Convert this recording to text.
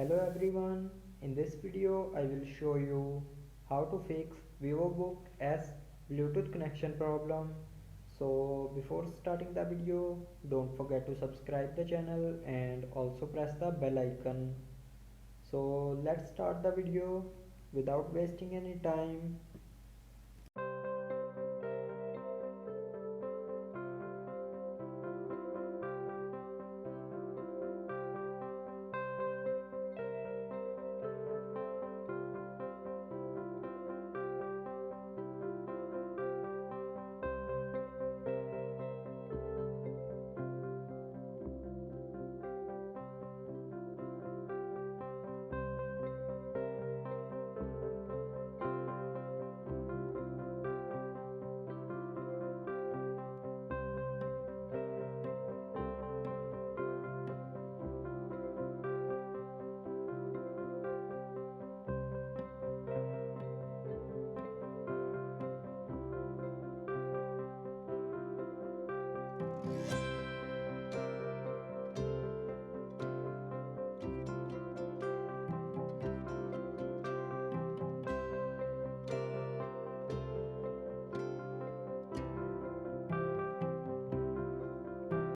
Hello everyone, in this video I will show you how to fix Vivobook S Bluetooth connection problem. So before starting the video, don't forget to subscribe the channel and also press the bell icon. So let's start the video without wasting any time.